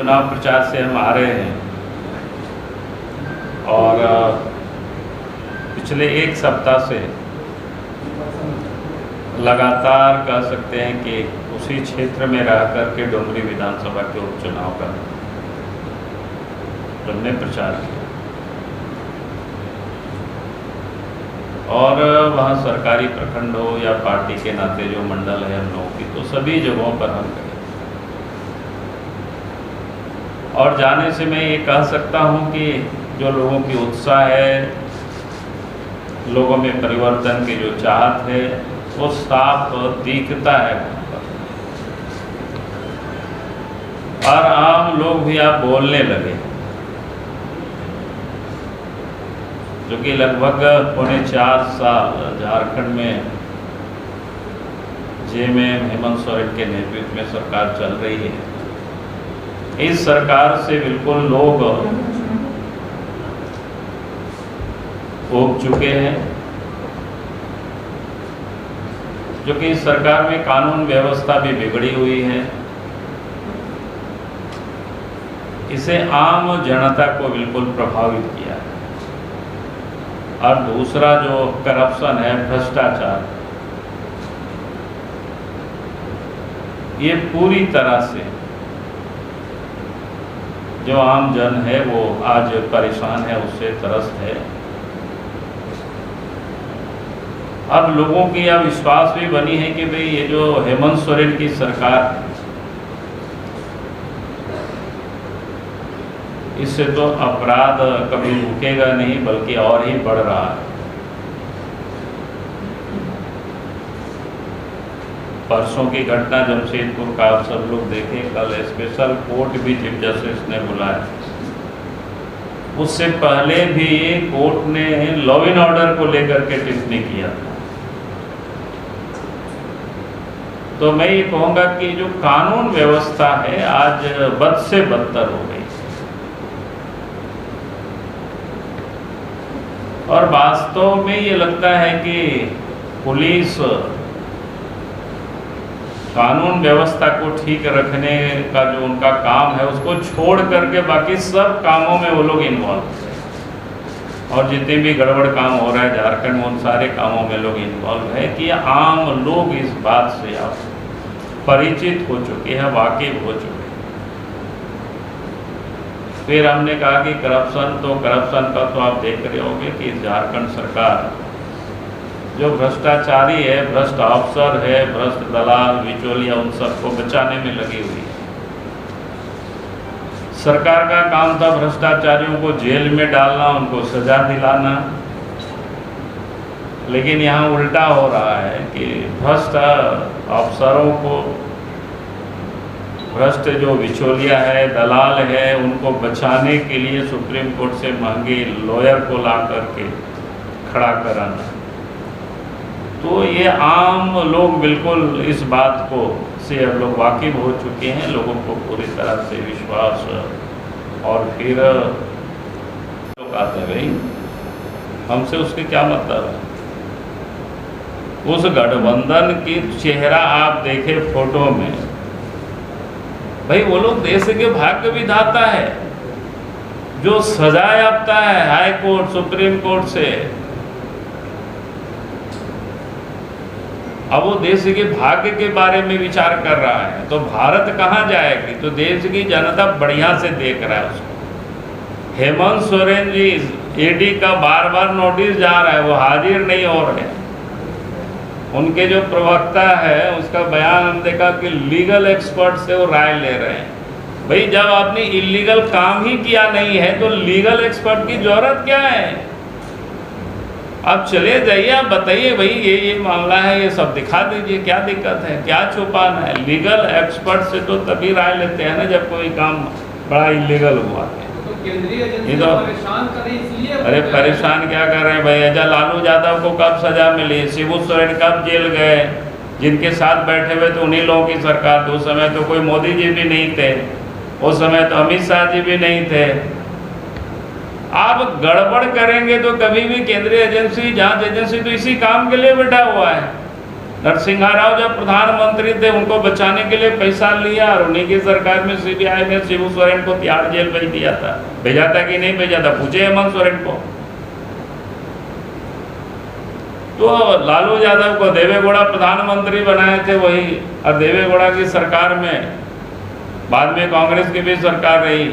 चुनाव प्रचार से हम आ रहे हैं और पिछले एक सप्ताह से लगातार कह सकते हैं कि उसी क्षेत्र में रह कर के डुमरी विधानसभा के उपचुनाव का हमने प्रचार किया और वहाँ सरकारी प्रखंड हो या पार्टी के नाते जो मंडल है हम लोगों की, तो सभी जगहों पर हम गए। और जाने से मैं ये कह सकता हूँ कि जो लोगों की उत्साह है, लोगों में परिवर्तन की जो चाहत है, वो साफ दिखता है वहाँ पर। और आम लोग भी आप बोलने लगे, जो कि लगभग 4.5 साल झारखंड में जेएमएम हेमंत सोरेन के नेतृत्व में सरकार चल रही है। इस सरकार से बिल्कुल लोग ऊब चुके हैं, जो कि इस सरकार में कानून व्यवस्था भी बिगड़ी हुई है। इसे आम जनता को बिल्कुल प्रभावित किया है। और दूसरा जो करप्शन है, भ्रष्टाचार, ये पूरी तरह से जो आम जन है वो आज परेशान है, उससे त्रस्त है। अब लोगों की यह विश्वास भी बनी है कि भाई ये जो हेमंत सोरेन की सरकार, इससे तो अपराध कभी रुकेगा नहीं बल्कि और ही बढ़ रहा है। परसों की घटना जमशेदपुर का आप सब लोग देखें। कल स्पेशल कोर्ट भी चीफ जस्टिस ने बुलाया। उससे पहले भी कोर्ट ने लॉ एंड ऑर्डर को लेकर के टिप्पणी किया था। तो मैं ये कहूँगा कि जो कानून व्यवस्था है आज बद से बदतर हो गई। और वास्तव में ये लगता है कि पुलिस कानून व्यवस्था को ठीक रखने का जो उनका काम है, उसको छोड़ करके बाकी सब कामों में वो लोग इन्वॉल्व है। और जितने भी गड़बड़ काम हो रहा है झारखंड में, उन सारे कामों में लोग इन्वॉल्व है कि आम लोग इस बात से आप परिचित हो चुके हैं, वाकिफ हो चुके हैं। फिर हमने कहा कि करप्शन का तो आप देख रहे होंगे कि झारखंड सरकार जो भ्रष्टाचारी है, भ्रष्ट अफसर है, भ्रष्ट दलाल, बिचौलिया, उन सबको बचाने में लगी हुई है। सरकार का काम था भ्रष्टाचारियों को जेल में डालना, उनको सजा दिलाना। लेकिन यहाँ उल्टा हो रहा है कि भ्रष्ट अफसरों को, भ्रष्ट जो बिचौलिया है, दलाल है, उनको बचाने के लिए सुप्रीम कोर्ट से महंगे लॉयर को ला करके खड़ा कराना। तो ये आम लोग बिल्कुल इस बात को से अब लोग वाकिफ हो चुके हैं। लोगों को पूरी तरह से विश्वास। और फिर लोग आते हैं, भाई हमसे उसके क्या मतलब है। उस गठबंधन की चेहरा आप देखे फोटो में, भाई वो लोग देश के भाग्य विधाता है, जो सजा याफ्ता है हाई कोर्ट, सुप्रीम कोर्ट से। अब वो देश के भाग्य के बारे में विचार कर रहा है, तो भारत कहाँ जाएगी। तो देश की जनता बढ़िया से देख रहा है उसको। हेमंत सोरेन जी ईडी का बार बार नोटिस जा रहा है, वो हाजिर नहीं हो रहे। उनके जो प्रवक्ता है उसका बयान हम देखा कि लीगल एक्सपर्ट से वो राय ले रहे हैं। भाई जब आपने इलीगल काम ही किया नहीं है तो लीगल एक्सपर्ट की जरूरत क्या है। आप चले जाइए, आप बताइए भाई ये मामला है, ये सब दिखा दीजिए, क्या दिक्कत है, क्या छुपाना है। लीगल एक्सपर्ट से तो तभी राय लेते हैं ना जब कोई काम बड़ा इलीगल हुआ है। ये तो परेशान करें इसलिए। अरे परेशान क्या कर रहे हैं भाई। अजय लालू यादव को कब सजा मिली, शिबू सोरेन कब जेल गए, जिनके साथ बैठे हुए तो उन्हीं लोगों की सरकार। तो उस समय तो कोई मोदी जी भी नहीं थे, उस समय तो अमित शाह जी भी नहीं थे। आप गड़बड़ करेंगे तो कभी भी केंद्रीय एजेंसी, जांच एजेंसी तो इसी काम के लिए बैठा हुआ है। नरसिम्हा राव जब प्रधानमंत्री थे उनको बचाने के लिए पैसा लिया और उन्हीं की सरकार में सीबीआई ने शिबू सोरेन को तिहाड़ जेल भेज दिया था। भेजा था कि नहीं भेजा था, पूछे हेमंत सोरेन को। तो लालू यादव को देवेगौड़ा प्रधानमंत्री बनाए थे वही, और देवेगौड़ा की सरकार में बाद में कांग्रेस की भी सरकार रही,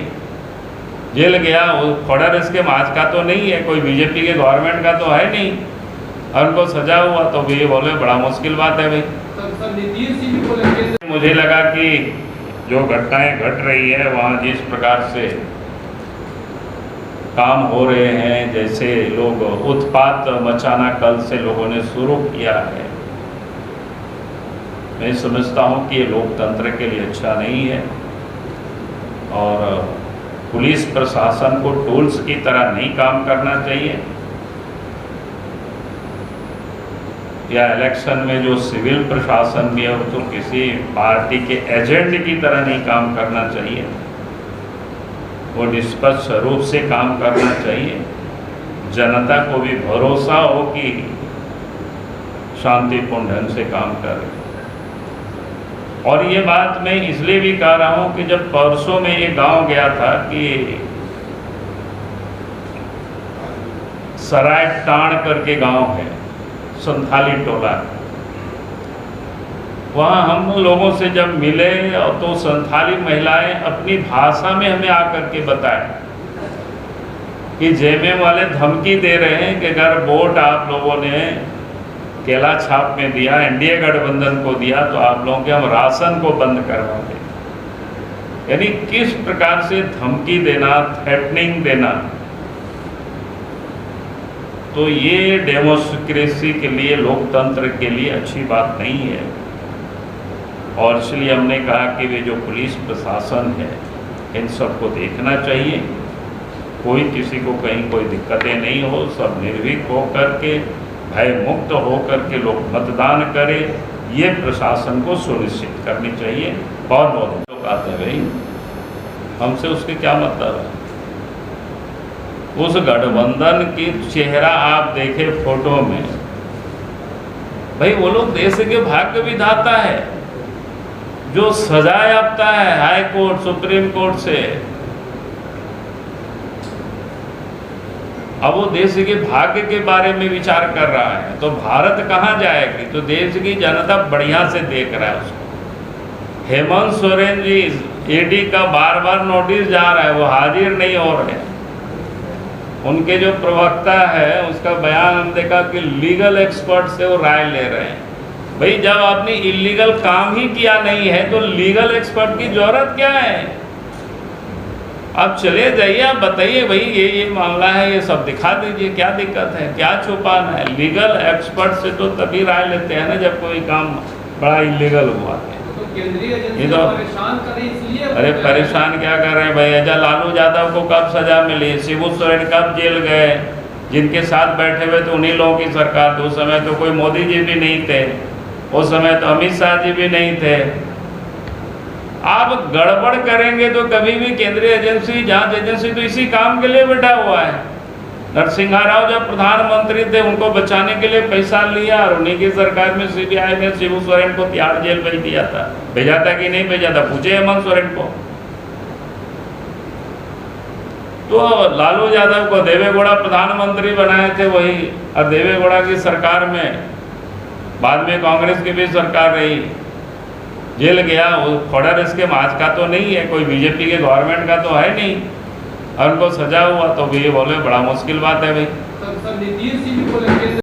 जेल गया। वो फॉर्डर इसके माज का तो नहीं है, कोई बीजेपी के गवर्नमेंट का तो है नहीं, और उनको सजा हुआ तो भी बोले बड़ा मुश्किल बात है भाई। मुझे लगा कि जो घटनाएं घट रही है वहाँ जिस प्रकार से काम हो रहे हैं, जैसे लोग उत्पात मचाना कल से लोगों ने शुरू किया है, मैं समझता हूँ कि ये लोकतंत्र के लिए अच्छा नहीं है। और पुलिस प्रशासन को टूल्स की तरह नहीं काम करना चाहिए, या इलेक्शन में जो सिविल प्रशासन भी है तो किसी पार्टी के एजेंट की तरह नहीं काम करना चाहिए, वो निष्पक्ष रूप से काम करना चाहिए। जनता को भी भरोसा हो कि शांतिपूर्ण ढंग से काम करे। और ये बात मैं इसलिए भी कह रहा हूँ कि जब परसों में ये गांव गया था कि सराय टाण करके गांव है, संथाली टोला, वहाँ हम लोगों से जब मिले और तो संथाली महिलाएं अपनी भाषा में हमें आकर के बताए कि जेएमएम वाले धमकी दे रहे हैं कि अगर वोट आप लोगों ने केला छाप में दिया, एनडीए गठबंधन को दिया, तो आप लोगों के हम राशन को बंद करवा दें। यानी किस प्रकार से धमकी देना, थ्रेटनिंग देना, तो ये डेमोक्रेसी के लिए, लोकतंत्र के लिए अच्छी बात नहीं है। और इसलिए हमने कहा कि वे जो पुलिस प्रशासन है इन सबको देखना चाहिए, कोई किसी को कहीं कोई दिक्कतें नहीं हो, सब निर्भीक हो करके, भय मुक्त हो करके लोग मतदान करें, ये प्रशासन को सुनिश्चित करनी चाहिए। बहुत बहुत लोग आते हैं भाई, हमसे उसके क्या मतलब है। उस गठबंधन की चेहरा आप देखे फोटो में, भाई वो लोग देश के भाग्य विधाता है, जो सजा याफ्ता है हाई कोर्ट, सुप्रीम कोर्ट से। अब वो देश के भाग्य के बारे में विचार कर रहा है, तो भारत कहाँ जाएगी। तो देश की जनता बढ़िया से देख रहा है उसको। हेमंत सोरेन जी ईडी का बार बार नोटिस जा रहा है, वो हाजिर नहीं हो रहे। उनके जो प्रवक्ता है उसका बयान हम देखा कि लीगल एक्सपर्ट से वो राय ले रहे हैं। भाई जब आपने इलीगल काम ही किया नहीं है तो लीगल एक्सपर्ट की जरूरत क्या है। आप चले जाइए, आप बताइए भाई ये मामला है, ये सब दिखा दीजिए, क्या दिक्कत है, क्या छुपाना है। लीगल एक्सपर्ट से तो तभी राय लेते हैं ना जब कोई काम बड़ा इलीगल हुआ है। केंद्रीय एजेंसी तो परेशान करे इसलिए। अरे परेशान क्या कर रहे हैं भाई। अजय लालू यादव को कब सजा मिली, शिबू सोरेन कब जेल गए, जिनके साथ बैठे हुए तो उन्हीं लोगों की सरकार थी। उस समय तो कोई मोदी जी भी नहीं थे, उस समय तो अमित शाह जी भी नहीं थे। आप गड़बड़ करेंगे तो कभी भी केंद्रीय एजेंसी, जांच एजेंसी तो इसी काम के लिए बैठा हुआ है। नरसिम्हा राव जब प्रधानमंत्री थे उनको बचाने के लिए पैसा लिया और उन्हीं की सरकार में सीबीआई ने शिबू सोरेन को तिहाड़ जेल भेज दिया था। भेजा था कि नहीं भेजा था, पूछे हेमंत सोरेन को। तो लालू यादव को देवेगौड़ा प्रधानमंत्री बनाए थे वही, और देवेगौड़ा की सरकार में बाद में कांग्रेस की भी सरकार रही, जेल गया। वो फॉर्डर इसके माज का तो नहीं है, कोई बीजेपी के गवर्नमेंट का तो है नहीं, और उनको सजा हुआ तो भी बोले बड़ा मुश्किल बात है भाई। सर नीतीश जी भी बोले